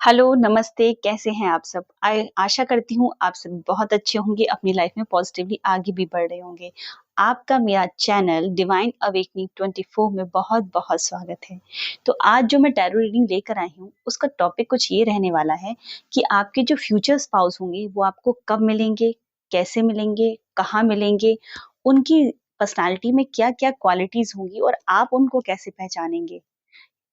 Hello, नमस्ते, कैसे हैं आप सब? आशा करती हूँ आप सब बहुत अच्छे होंगे, अपनी लाइफ में पॉजिटिवली आगे भी बढ़ रहे होंगे। आपका मेरा चैनल डिवाइन अवेकनिंग 24 में बहुत-बहुत स्वागत है। तो आज जो मैं टैरो रीडिंग लेकर आई हूँ, उसका टॉपिक कुछ ये रहने वाला है कि आपके जो फ्यूचर स्पाउस होंगे, वो आपको कब मिलेंगे, कैसे मिलेंगे, कहाँ मिलेंगे, उनकी पर्सनैलिटी में क्या-क्या क्वालिटीज़ होंगी और आप उनको कैसे पहचानेंगे?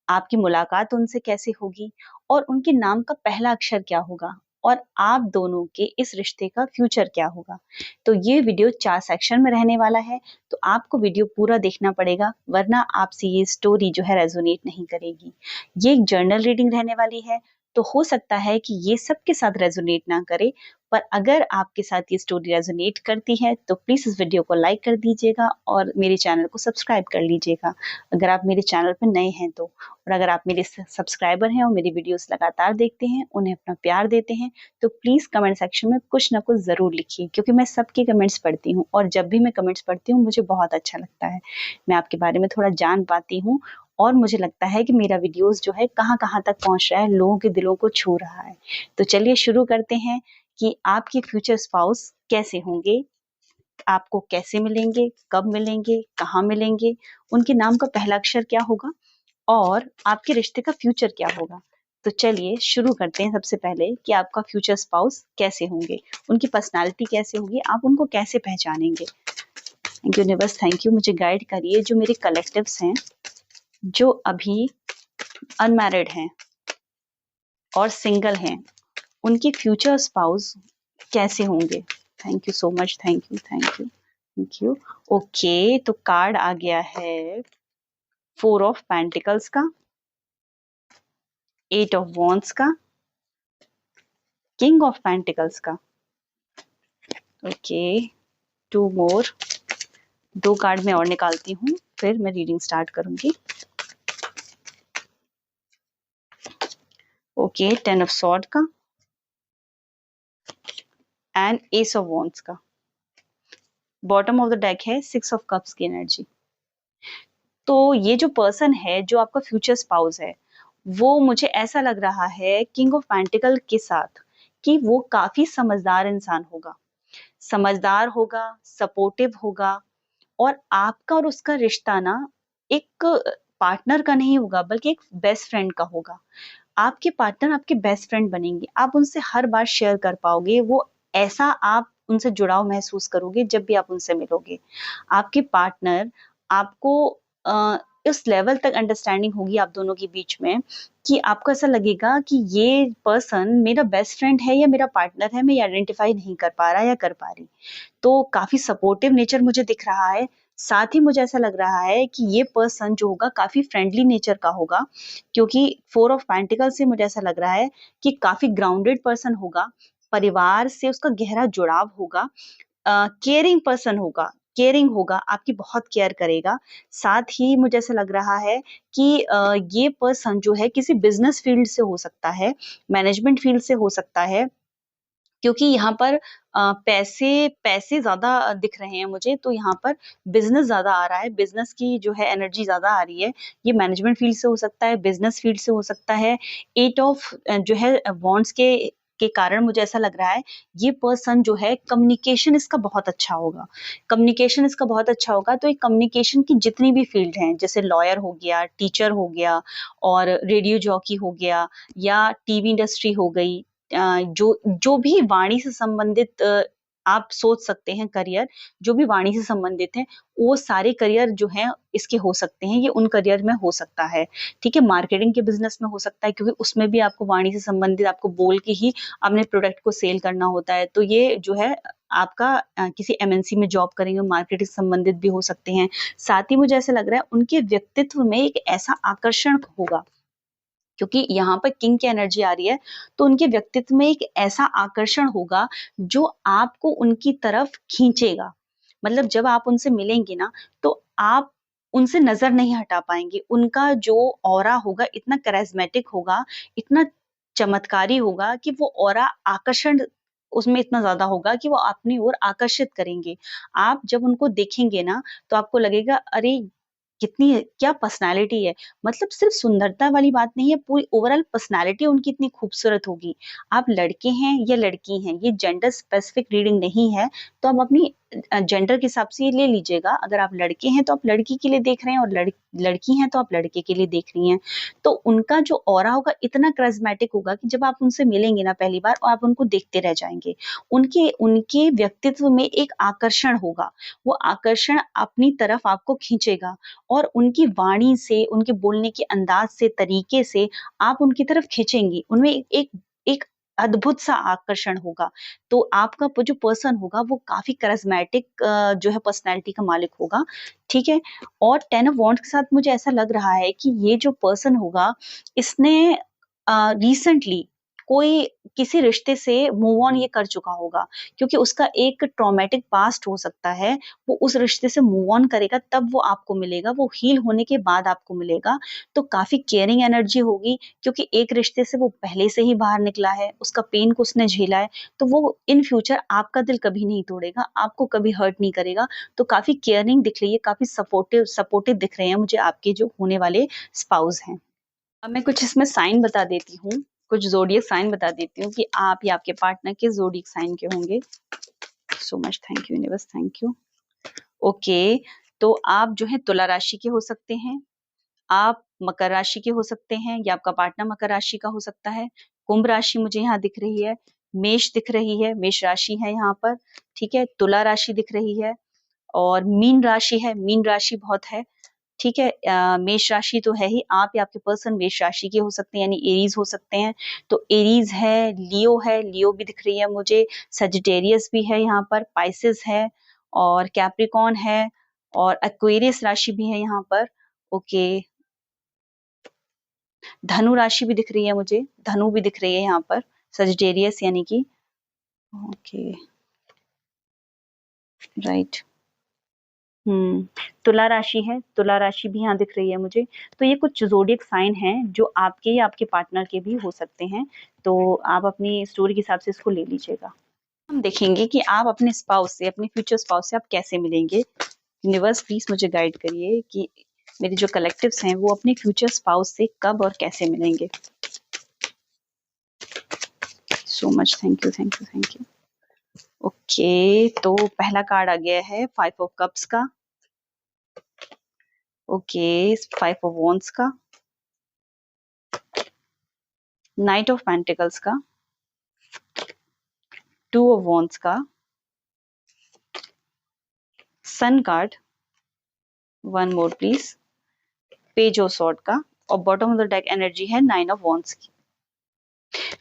आपकी मुलाकात उनसे कैसे होगी और उनके नाम का पहला अक्षर क्या होगा और आप दोनों के इस रिश्ते का फ्यूचर क्या होगा। तो ये वीडियो 4 सेक्शन में रहने वाला है, तो आपको वीडियो पूरा देखना पड़ेगा, वरना आपसे ये स्टोरी जो है रेज़ोनेट नहीं करेगी। ये एक जर्नल रीडिंग रहने वाली है, तो हो सकता है कि ये सबके साथ रेज़ोनेट ना करे, पर अगर आपके साथ ये स्टोरी रेज़ोनेट करती है, तो प्लीज़ इस वीडियो को लाइक कर दीजिएगा और मेरे चैनल को सब्सक्राइब कर लीजिएगा, अगर आप मेरे चैनल पे नए हैं तो। और अगर आप मेरे सब्सक्राइबर हैं और मेरी वीडियोस लगातार देखते हैं, उन्हें अपना प्यार देते हैं, तो प्लीज़ कमेंट सेक्शन में कुछ ना कुछ ज़रूर लिखिए, क्योंकि मैं सबके कमेंट्स पढ़ती हूँ और जब भी मैं कमेंट्स पढ़ती हूँ, मुझे बहुत अच्छा लगता है। मैं आपके बारे में थोड़ा जान पाती हूँ और मुझे लगता है कि मेरा वीडियोस जो है कहाँ-कहाँ तक पहुँच रहा है, लोगों के दिलों को छू रहा है। तो चलिए शुरू करते हैं कि आपके फ्यूचर स्पाउस कैसे होंगे, आपको कैसे मिलेंगे, कब मिलेंगे, कहाँ मिलेंगे, उनके नाम का पहला अक्षर क्या होगा और आपके रिश्ते का फ्यूचर क्या होगा। तो चलिए शुरू करते हैं सबसे पहले कि आपका फ्यूचर स्पाउस कैसे होंगे, उनकी पर्सनैलिटी कैसे होगी, आप उनको कैसे पहचानेंगे। Thank you universe, thank you, मुझे गाइड करिए। जो मेरे कलेक्टिव्स हैं, जो अभी अनमैरिड हैं और सिंगल हैं, उनके फ्यूचर स्पाउस कैसे होंगे। Thank you so much, thank you, thank you, thank you. Okay, तो कार्ड आ गया है 4 ऑफ पेंटिकल्स का, 8 ऑफ वॉन्ड्स का, किंग ऑफ पेंटिकल्स का। ओके, 2 मोर, 2 कार्ड मैं और निकालती हूँ, फिर मैं रीडिंग स्टार्ट करूंगी। ओके, 10 ऑफ सॉर्ड का एंड एस ऑफ वॉन्ड्स का। बॉटम ऑफ द डेक है 6 ऑफ कप्स की एनर्जी। तो ये जो पर्सन है, जो आपका फ्यूचर स्पाउस है, वो मुझे ऐसा लग रहा है किंग ऑफ पेंटिकल के साथ कि वो काफी समझदार इंसान होगा, समझदार होगा, सपोर्टिव होगा और आपका और उसका रिश्ता ना एक पार्टनर का नहीं होगा, बल्कि एक बेस्ट फ्रेंड का होगा। आपके पार्टनर आपके बेस्ट फ्रेंड बनेंगे, आप उनसे हर बात शेयर कर पाओगे, वो ऐसा आप उनसे जुड़ाव महसूस करोगे जब भी आप उनसे मिलोगे। आपके पार्टनर आपको इस लेवल तक अंडरस्टैंडिंग होगी आप दोनों के बीच में कि आपको ऐसा लगेगा कि ये पर्सन मेरा बेस्ट फ्रेंड है या मेरा पार्टनर है, मैं ये आइडेंटिफाई नहीं कर पा रहा या कर पा रही। तो काफ़ी सपोर्टिव नेचर मुझे दिख रहा है। साथ ही मुझे ऐसा लग रहा है कि ये पर्सन जो होगा काफ़ी फ्रेंडली नेचर का होगा, क्योंकि 4 ऑफ पेंटिकल्स से मुझे ऐसा लग रहा है कि काफ़ी ग्राउंडेड पर्सन होगा, परिवार से उसका गहरा जुड़ाव होगा, केयरिंग पर्सन होगा, केयरिंग होगा, आपकी बहुत केयर करेगा। साथ ही मुझे ऐसा लग रहा है कि ये पर्सन जो है किसी बिज़नेस फील्ड से हो सकता है, मैनेजमेंट फील्ड से हो सकता है, क्योंकि यहाँ पर पैसे पैसे ज़्यादा दिख रहे हैं मुझे, तो यहाँ पर बिज़नेस ज़्यादा आ रहा है, बिज़नेस की जो है एनर्जी ज़्यादा आ रही है। ये मैनेजमेंट फील्ड से हो सकता है, बिज़नेस फील्ड से हो सकता है। 8 ऑफ जो है वॉन्ड्स के कारण मुझे ऐसा लग रहा है, ये पर्सन जो है कम्युनिकेशन इसका बहुत अच्छा होगा। कम्युनिकेशन इसका बहुत अच्छा होगा, तो ये कम्युनिकेशन की जितनी भी फील्ड हैं, जैसे लॉयर हो गया, टीचर हो गया और रेडियो जॉकी हो गया या टीवी इंडस्ट्री हो गई, जो जो भी वाणी से संबंधित आप सोच सकते हैं करियर, जो भी वाणी से संबंधित हैं, वो सारे करियर जो हैं इसके हो सकते हैं, ये उन करियर में हो सकता है, ठीक है? मार्केटिंग के बिज़नेस में हो सकता है, क्योंकि उसमें भी आपको वाणी से संबंधित आपको बोल के ही अपने प्रोडक्ट को सेल करना होता है। तो ये जो है आपका किसी एमएनसी में जॉब करेंगे, मार्केटिंग से संबंधित भी हो सकते हैं। साथ ही मुझे ऐसा लग रहा है उनके व्यक्तित्व में एक ऐसा आकर्षण होगा, क्योंकि यहाँ पर किंग की एनर्जी आ रही है, तो उनके व्यक्तित्व में एक ऐसा आकर्षण होगा जो आपको उनकी तरफ खींचेगा। मतलब जब आप उनसे मिलेंगे ना, तो आप उनसे नजर नहीं हटा पाएंगे। उनका जो ऑरा होगा इतना करिश्मेटिक होगा, इतना चमत्कारी होगा कि वो ऑरा आकर्षण उसमें इतना ज्यादा होगा कि वो अपनी ओर आकर्षित करेंगे। आप जब उनको देखेंगे ना, तो आपको लगेगा, अरे कितनी क्या पर्सनैलिटी है। मतलब सिर्फ सुंदरता वाली बात नहीं है, पूरी ओवरऑल पर्सनैलिटी उनकी इतनी खूबसूरत होगी। आप लड़के हैं या लड़की हैं, ये जेंडर स्पेसिफिक रीडिंग नहीं है, तो आप अपनी जेंडर के हिसाब से ये ले लीजिएगा। अगर आप लड़के हैं तो आप लड़की के लिए देख रहे हैं, और लड़की हैं तो आप लड़के के लिए देख रही हैं। तो उनका जो ऑरा होगा इतना करिश्मेटिक होगा कि जब आप उनसे मिलेंगे ना पहली बार, और आप उनको देखते रह जाएंगे। उनके उनके व्यक्तित्व में एक आकर्षण होगा, वो आकर्षण अपनी तरफ आपको खींचेगा, और उनकी वाणी से, उनके बोलने के अंदाज से, तरीके से आप उनकी तरफ खींचेंगी। उनमें एक एक अद्भुत सा आकर्षण होगा। तो आपका जो पर्सन होगा वो काफी करिश्मेटिक जो है पर्सनैलिटी का मालिक होगा। ठीक है। और 10 ऑफ वॉन्ड्स के साथ मुझे ऐसा लग रहा है कि ये जो पर्सन होगा, इसने रिसेंटली कोई किसी रिश्ते से मूव ऑन ये कर चुका होगा, क्योंकि उसका एक ट्रॉमेटिक पास्ट हो सकता है। वो उस रिश्ते से मूव ऑन करेगा, तब वो आपको मिलेगा, वो हील होने के बाद आपको मिलेगा। तो काफी केयरिंग एनर्जी होगी, क्योंकि एक रिश्ते से वो पहले से ही बाहर निकला है, उसका पेन को उसने झेला है। तो वो इन फ्यूचर आपका दिल कभी नहीं तोड़ेगा, आपको कभी हर्ट नहीं करेगा। तो काफी केयरिंग दिख रही है, काफी सपोर्टिव सपोर्टिव दिख रहे हैं मुझे आपके जो होने वाले स्पाउस हैं। अब मैं कुछ इसमें साइन बता देती हूँ, कुछ ज़ोडिएक साइन बता देती हूँ कि आप या आपके पार्टनर किस ज़ोडिएक साइन के होंगे। सो much thank you universe, thank you. Okay, तो आप जो है तुला राशि के हो सकते हैं, आप मकर राशि के हो सकते हैं, या आपका पार्टनर मकर राशि का हो सकता है। कुंभ राशि मुझे यहाँ दिख रही है, मेष दिख रही है, मेष राशि है यहाँ पर। ठीक है, तुला राशि दिख रही है, और मीन राशि है, मीन राशि बहुत है। ठीक है, मेष राशि तो है ही, आप या आपके पर्सन मेष राशि के हो सकते हैं, यानी एरीज हो सकते हैं। तो एरीज है, लियो भी दिख रही है मुझे, सजिटेरियस भी है यहाँ पर, पाइसेस है, और कैप्रिकॉन है, और एक्वेरियस राशि भी है यहाँ पर। ओके, धनु राशि भी दिख रही है मुझे, धनु भी दिख रही है यहाँ पर, सजिटेरियस यानी कि। Okay, right. तुला राशि है, तुला राशि भी यहाँ दिख रही है मुझे। तो ये कुछ ज़ोडिएक साइन हैं जो आपके या आपके पार्टनर के भी हो सकते हैं। तो आप अपनी स्टोरी के हिसाब से इसको ले लीजिएगा। हम देखेंगे कि आप अपने स्पाउस से, अपने फ्यूचर स्पाउस से आप कैसे मिलेंगे। यूनिवर्स प्लीज मुझे गाइड करिए कि मेरे जो कलेक्टिव्स हैं वो अपने फ्यूचर स्पाउस से कब और कैसे मिलेंगे। So much thank you, thank you, thank you. Okay, तो पहला कार्ड आ गया है 5 ऑफ कप्स का। ओके, 5 ऑफ वॉन्ड्स का, नाइट ऑफ पेंटिकल्स का, 2 ऑफ वॉन्ड्स का, sun card, 1 more please, page of sword का, और bottom of the deck energy है 9 ऑफ वॉन्ड्स की।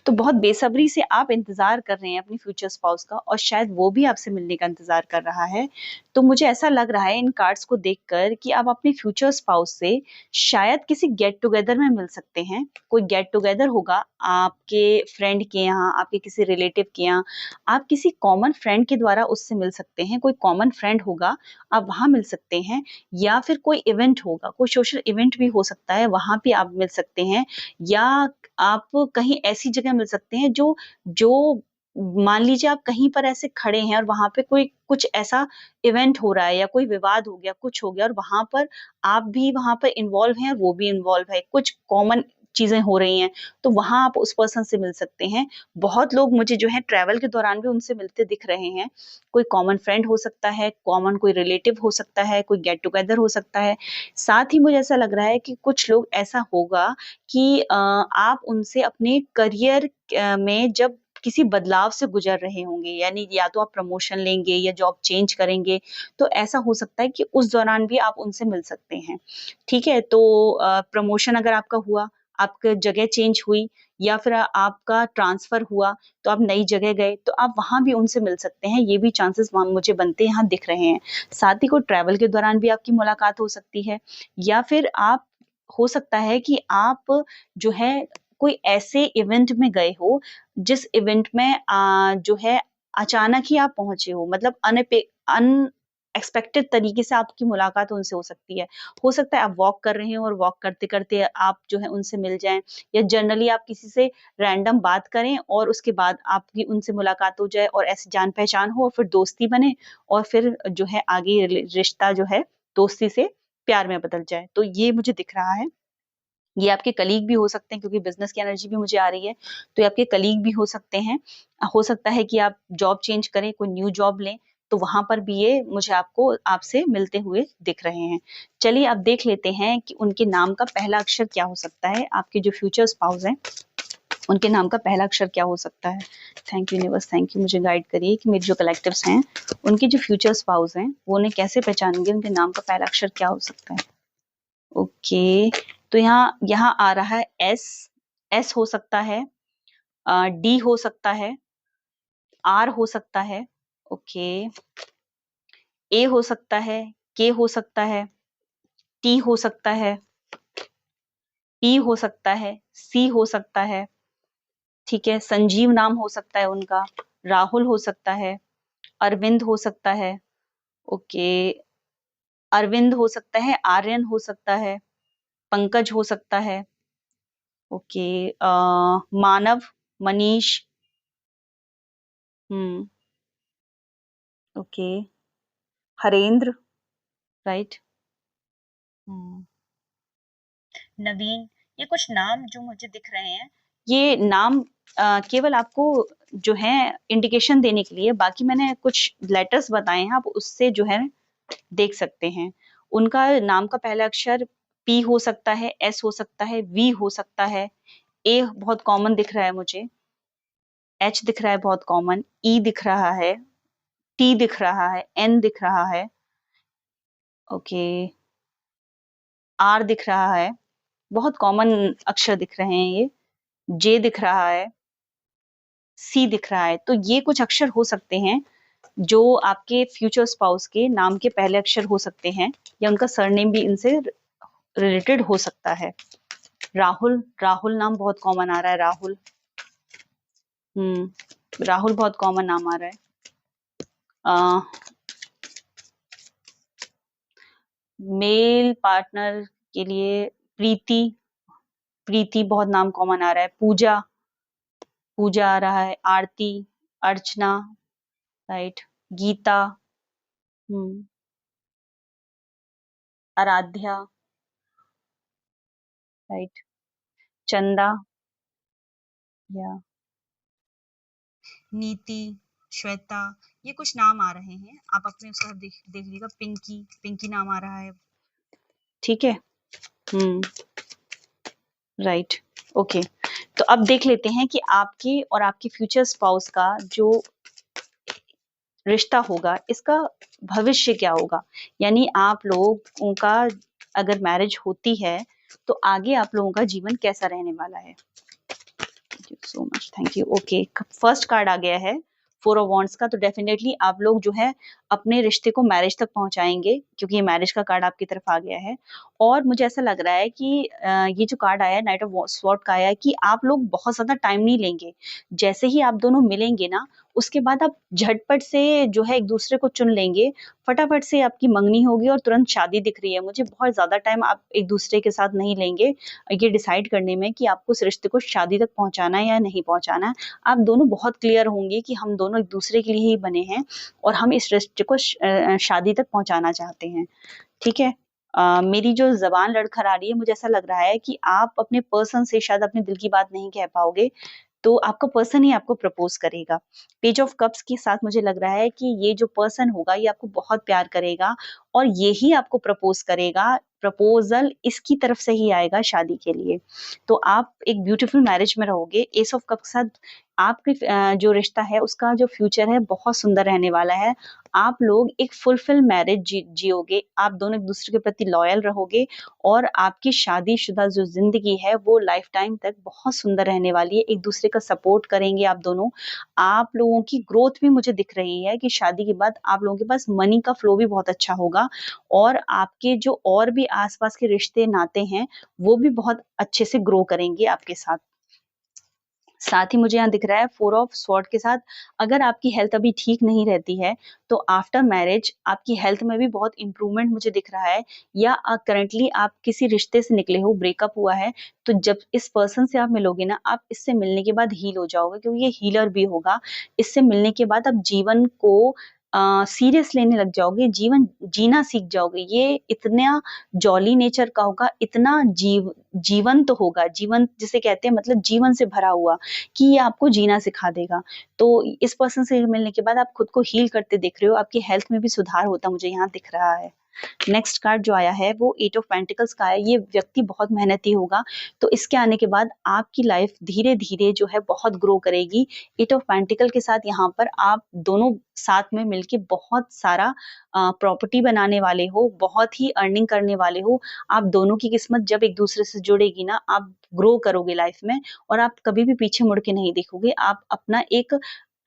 तो बहुत बेसब्री से आप इंतजार कर रहे हैं अपनी फ्यूचर स्पाउस का, और शायद वो भी आपसे मिलने का इंतजार कर रहा है। तो मुझे ऐसा लग रहा है इन कार्ड्स को देखकर कि आप अपने फ्यूचर स्पाउस से शायद किसी गेट टुगेदर में मिल सकते हैं। कोई गेट टुगेदर होगा आपके फ्रेंड के यहाँ, आपके किसी रिलेटिव के यहाँ, आप किसी कॉमन फ्रेंड के द्वारा उससे मिल सकते हैं। कोई कॉमन फ्रेंड होगा, आप वहां मिल सकते हैं, या फिर कोई इवेंट होगा, कोई सोशल इवेंट भी हो सकता है, वहां भी आप मिल सकते हैं। या आप कहीं ऐसी जगह मिल सकते हैं जो जो मान लीजिए आप कहीं पर ऐसे खड़े हैं और वहां पे कोई कुछ ऐसा इवेंट हो रहा है, या कोई विवाद हो गया, कुछ हो गया, और वहां पर आप भी वहां पर इन्वॉल्व हैं और वो भी इन्वॉल्व है, कुछ कॉमन चीजें हो रही हैं, तो वहां आप उस पर्सन से मिल सकते हैं। बहुत लोग मुझे जो है ट्रैवल के दौरान भी उनसे मिलते दिख रहे हैं। कोई कॉमन फ्रेंड हो सकता है, कॉमन कोई रिलेटिव हो सकता है, कोई गेट टुगेदर हो सकता है। साथ ही मुझे ऐसा लग रहा है कि कुछ लोग ऐसा होगा कि आप उनसे अपने करियर में जब किसी बदलाव से गुजर रहे होंगे, यानी या तो आप प्रमोशन लेंगे या जॉब चेंज करेंगे, तो ऐसा हो सकता है कि उस दौरान भी आप उनसे मिल सकते हैं। ठीक है, तो प्रमोशन अगर आपका हुआ, आपका जगह चेंज हुई, या फिर आपका ट्रांसफर हुआ, तो आप नई जगह गए, तो आप वहां भी उनसे मिल सकते हैं। ये भी चांसेस मुझे बनते यहाँ दिख रहे हैं। साथ ही कोई ट्रैवल के दौरान भी आपकी मुलाकात हो सकती है, या फिर आप हो सकता है कि आप जो है कोई ऐसे इवेंट में गए हो, जिस इवेंट में जो है अचानक ही आप पहुंचे हो, मतलब अनएक्सपेक्टेड तरीके से आपकी मुलाकात उनसे हो सकती है। हो सकता है आप वॉक कर रहे हो और वॉक करते करते आप जो है उनसे मिल जाएं, या जनरली आप किसी से रैंडम बात करें और उसके बाद आपकी उनसे मुलाकात हो जाए, और ऐसी जान पहचान हो, और फिर दोस्ती बने, और फिर जो है आगे रिश्ता जो है दोस्ती से प्यार में बदल जाए, तो ये मुझे दिख रहा है। ये आपके कलीग भी हो सकते हैं, क्योंकि बिजनेस की एनर्जी भी मुझे आ रही है, तो ये आपके कलीग भी हो सकते हैं। हो सकता है कि आप जॉब चेंज करें, कोई न्यू जॉब लें, तो वहां पर भी ये मुझे आपसे मिलते हुए दिख रहे हैं। चलिए अब देख लेते हैं कि उनके नाम का पहला अक्षर क्या हो सकता है। आपके जो फ्यूचर स्पाउस हैं, उनके नाम का पहला अक्षर क्या हो सकता है। Thank you universe, thank you, मुझे गाइड करिए कि मेरे जो कलेक्टिव्स हैं, उनके जो फ्यूचर स्पाउस हैं, वो उन्हें कैसे पहचानेंगे, उनके नाम का पहला अक्षर क्या हो सकता है। ओके, तो यहाँ यहाँ आ रहा है एस। एस हो सकता है, डी हो सकता है, आर हो सकता है, ओके, ए हो सकता है, के हो सकता है, टी हो सकता है, पी हो सकता है, सी हो सकता है, ठीक है, संजीव नाम हो सकता है उनका, राहुल हो सकता है, अरविंद हो सकता है, ओके, अरविंद हो सकता है, आर्यन हो सकता है, पंकज हो सकता है, ओके, मानव, मनीष, हम्म, ओके, हरेंद्र, राइट, हम्म, नवीन। ये कुछ नाम जो मुझे दिख रहे हैं, ये नाम केवल आपको जो है इंडिकेशन देने के लिए, बाकी मैंने कुछ लेटर्स बताए हैं, आप उससे जो है देख सकते हैं। उनका नाम का पहला अक्षर पी हो सकता है, एस हो सकता है, वी हो सकता है, ए बहुत कॉमन दिख रहा है मुझे, एच दिख रहा है बहुत कॉमन, ई दिख रहा है, टी दिख रहा है, एन दिख रहा है, ओके, आर दिख रहा है, बहुत कॉमन अक्षर दिख रहे हैं ये, जे दिख रहा है, सी दिख रहा है। तो ये कुछ अक्षर हो सकते हैं जो आपके फ्यूचर स्पाउस के नाम के पहले अक्षर हो सकते हैं, या उनका सरनेम भी इनसे रिलेटेड हो सकता है। राहुल, राहुल नाम बहुत कॉमन आ रहा है, राहुल, राहुल बहुत कॉमन नाम आ रहा है। मेल पार्टनर के लिए प्रीति, प्रीति बहुत नाम कॉमन आ रहा है। पूजा, पूजा आ रहा है, आरती, अर्चना, राइट, गीता, हम्म, आराध्या, राइट, चंदा, या नीति, श्वेता, ये कुछ नाम आ रहे हैं, आप अपने उसका देख लीजिएगा। पिंकी, पिंकी नाम आ रहा है, ठीक है, राइट, ओके। तो अब देख लेते हैं कि आपकी और आपके फ्यूचर स्पाउस का जो रिश्ता होगा, इसका भविष्य क्या होगा। यानी आप लोगों का अगर मैरिज होती है, तो आगे आप लोगों का जीवन कैसा रहने वाला है। Thank you so much, thank you. Okay, first card आ गया है 4 ऑफ वॉन्ड्स का, तो डेफिनेटली आप लोग जो है अपने रिश्ते को मैरिज तक पहुंचाएंगे, क्योंकि ये मैरिज का कार्ड आपकी तरफ आ गया है। और मुझे ऐसा लग रहा है कि ये जो कार्ड आया है नाइट ऑफ स्वॉर्ड का आया है, कि आप लोग बहुत ज्यादा टाइम नहीं लेंगे। जैसे ही आप दोनों मिलेंगे ना, उसके बाद आप झटपट से जो है एक दूसरे को चुन लेंगे, फटाफट से आपकी मंगनी होगी और तुरंत शादी दिख रही है मुझे। बहुत ज्यादा टाइम आप एक दूसरे के साथ नहीं लेंगे ये डिसाइड करने में कि आपको उस रिश्ते को शादी तक पहुंचाना है या नहीं पहुंचाना है। आप दोनों बहुत क्लियर होंगे कि हम दोनों एक दूसरे के लिए ही बने हैं और हम इस रिश्ते को शादी तक पहुंचाना चाहते हैं, ठीक है। मेरी जो जबान लड़खड़ा रही है, मुझे ऐसा लग रहा है कि आप अपने पर्सन से शायद अपने दिल की बात नहीं कह पाओगे, तो आपका पर्सन ही आपको प्रपोज करेगा। पेज ऑफ कप्स के साथ मुझे लग रहा है कि ये जो पर्सन होगा ये आपको बहुत प्यार करेगा और यही आपको प्रपोज करेगा। प्रपोजल इसकी तरफ से ही आएगा शादी के लिए, तो आप एक ब्यूटीफुल मैरिज में रहोगे। एस ऑफ कप के साथ आपके जो रिश्ता है उसका जो फ्यूचर है बहुत सुंदर रहने वाला है। आप लोग एक फुलफिल मैरिज जियोगे, आप दोनों एक दूसरे के प्रति लॉयल रहोगे और आपकी शादीशुदा जो जिंदगी है वो लाइफ टाइम तक बहुत सुंदर रहने वाली है। एक दूसरे का सपोर्ट करेंगे आप दोनों। आप लोगों की ग्रोथ भी मुझे दिख रही है कि शादी के बाद आप लोगों के पास मनी का फ्लो भी बहुत अच्छा होगा और आपके जो और भी आसपास के रिश्ते नाते हैं वो भी बहुत अच्छे से ग्रो करेंगे आपके साथ। साथ ही मुझे यहाँ दिख रहा है 4 ऑफ स्वॉर्ड के साथ, अगर आपकी हेल्थ अभी ठीक नहीं रहती है तो आफ्टर मैरिज आपकी हेल्थ में भी बहुत इंप्रूवमेंट मुझे दिख रहा है। या करंटली आप किसी रिश्ते से निकले हो, ब्रेकअप हुआ है, तो जब इस पर्सन से आप मिलोगे ना, आप इससे मिलने के बाद हील हो जाओगे, क्योंकि ये हीलर भी होगा। इससे मिलने के बाद आप जीवन को सीरियस लेने लग जाओगे, जीवन जीना सीख जाओगे। ये इतना जॉली नेचर का होगा, इतना जीवंत होगा, जीवंत जिसे कहते हैं मतलब जीवन से भरा हुआ, कि ये आपको जीना सिखा देगा। तो इस पर्सन से मिलने के बाद आप खुद को हील करते दिख रहे हो, आपकी हेल्थ में भी सुधार होता मुझे यहाँ दिख रहा है। नेक्स्ट कार्ड जो आया है वो 8 ऑफ पेंटिकल्स का है। ये व्यक्ति बहुत मेहनती होगा, तो इसके आने के बाद आपकी लाइफ धीरे धीरे जो है बहुत ग्रो करेगी। 8 ऑफ पेंटिकल के साथ यहाँ पर आप दोनों साथ में मिलके बहुत सारा प्रॉपर्टी बनाने वाले हो, बहुत ही अर्निंग करने वाले हो। आप दोनों की किस्मत जब एक दूसरे से जुड़ेगी ना, आप ग्रो करोगे लाइफ में, और आप कभी भी पीछे मुड़ के नहीं देखोगे। आप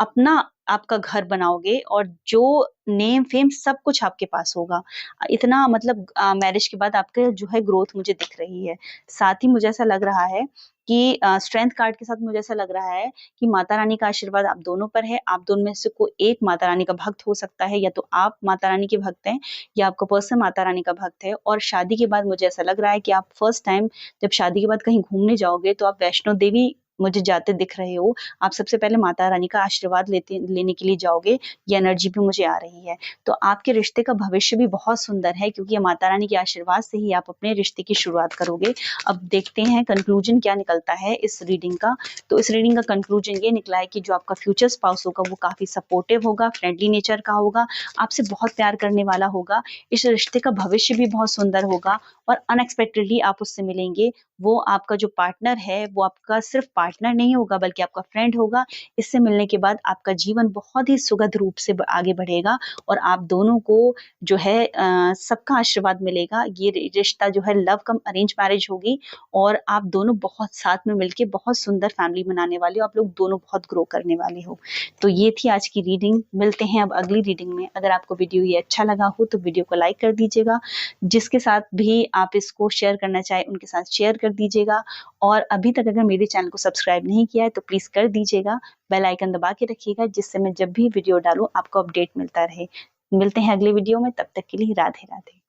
अपना आपका घर बनाओगे, और जो नेम फेम सब कुछ आपके पास होगा। इतना मतलब मैरिज के बाद आपके जो है ग्रोथ मुझे दिख रही है। साथ ही मुझे ऐसा लग रहा है कि स्ट्रेंथ कार्ड के साथ मुझे ऐसा लग रहा है कि माता रानी का आशीर्वाद आप दोनों पर है। आप दोनों में से कोई एक माता रानी का भक्त हो सकता है, या तो आप माता रानी के भक्त हैं या आपका पर्सन माता रानी का भक्त है। और शादी के बाद मुझे ऐसा लग रहा है कि आप फर्स्ट टाइम जब शादी के बाद कहीं घूमने जाओगे तो आप वैष्णो देवी मुझे जाते दिख रहे हो। आप सबसे पहले माता रानी का आशीर्वाद लेने के लिए जाओगे, ये एनर्जी भी मुझे आ रही है। तो आपके रिश्ते का भविष्य भी बहुत सुंदर है, क्योंकि ये माता रानी के आशीर्वाद से ही आप अपने रिश्ते की शुरुआत करोगे। अब देखते हैं कंक्लूजन क्या निकलता है इस रीडिंग का। तो इस रीडिंग का कंक्लूजन ये निकला है कि जो आपका फ्यूचर स्पाउस होगा वो काफी सपोर्टिव होगा, फ्रेंडली नेचर का होगा, आपसे बहुत प्यार करने वाला होगा। इस रिश्ते का भविष्य भी बहुत सुंदर होगा, और अनएक्सपेक्टेडली आप उससे मिलेंगे। वो आपका जो पार्टनर है वो आपका सिर्फ पार्टनर नहीं होगा, बल्कि आपका फ्रेंड होगा। इससे मिलने के बाद आपका जीवन बहुत ही सुखद रूप से आगे बढ़ेगा, और आप दोनों को जो है सबका आशीर्वाद मिलेगा। ये रिश्ता जो है लव कम अरेंज मैरिज होगी, और आप दोनों बहुत साथ में मिलके बहुत सुंदर फैमिली बनाने वाले हो। आप लोग दोनों बहुत ग्रो करने वाले हो। तो ये थी आज की रीडिंग। मिलते हैं अब अगली रीडिंग में। अगर आपको वीडियो ये अच्छा लगा हो तो वीडियो को लाइक कर दीजिएगा। जिसके साथ भी आप इसको शेयर करना चाहे उनके साथ शेयर कर दीजिएगा। और अभी तक अगर मेरे चैनल को सब्सक्राइब नहीं किया है तो प्लीज कर दीजिएगा। बेल आइकन दबा के रखिएगा, जिससे मैं जब भी वीडियो डालूं आपको अपडेट मिलता रहे। मिलते हैं अगले वीडियो में, तब तक के लिए राधे राधे।